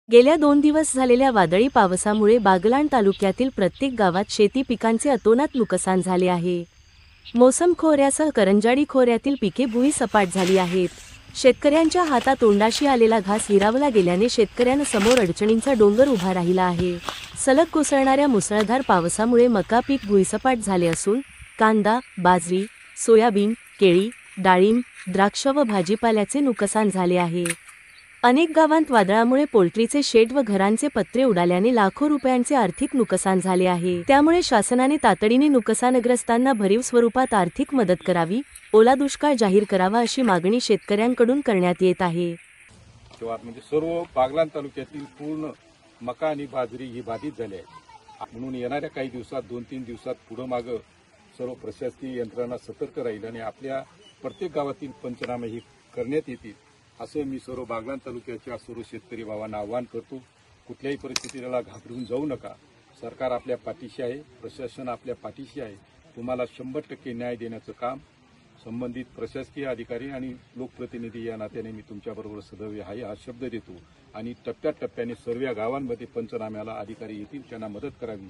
गेल्या 2 दिवस झालेल्या वादळी पावसामुळे बागलाण तालुक्यातील प्रत्येक गावात शेती पिकांचे अतोनात नुकसान झाले आहे। मोसम खोऱ्यासह करंजाडी खोऱ्यातील पिके भुईसपाट झाली आहेत। शेतकऱ्यांच्या हातातोंडाशी आलेला घास हिरावला गेल्याने शेतकऱ्यांसमोर अडचणींचा डोंगर उभा राहिला आहे। सलग कोसळणाऱ्या मुसळधार पावसामुळे मका पीक भुईसपाट झाले असून कांदा, बाजरी, सोयाबीन, केळी, डाळिंब, द्राक्ष व भाजीपाल्याचे नुकसान झाले आहे। अनेक गावांत वादळामुळे पोल्ट्रीचे शेड व घरांचे पत्रे उडाल्याने लाखो रुपयांचे आर्थिक नुकसान झाले आहे। त्यामुळे शासनाने तातडीने नुकसानग्रस्तांना भरीव स्वरूपात आर्थिक मदत करावी, ओला दुष्काळ जाहीर करावा अशी मागणी शेतकऱ्यांकडून करण्यात येत आहे। म्हणजे सर्व बागलाण तालुक्यातील पूर्ण मका आणि बाजरी ही बाधित झाली आहे। म्हणून येणाऱ्या काही दिवसात 2-3 दिवसात पुढे मागे सर्व प्रशासकीय यंत्रणा सतर्क राहील आणि आपल्या प्रत्येक गावातील पंचनामे ही करण्यात येतील असं मी सर्व बागलाण तालुक्याच्या सर्व शेतकरी भावांना आवाहन करतो। कुठल्याही परिस्थितीला घाबरून जाऊ नका। सरकार आपल्या पाठीशी आहे, प्रशासन आपल्या पाठीशी आहे। तुम्हाला 100% न्याय देण्याचं काम संबंधित प्रशासकीय अधिकारी आणि लोकप्रतिनिधी या नात्याने मी तुमच्याबरोबर सदैव आहे हा शब्द देतो आणि टप्प्याटप्प्याने सर्व गावांमध्ये पंचनाम्याला अधिकारी येतील, त्यांना मदत करावी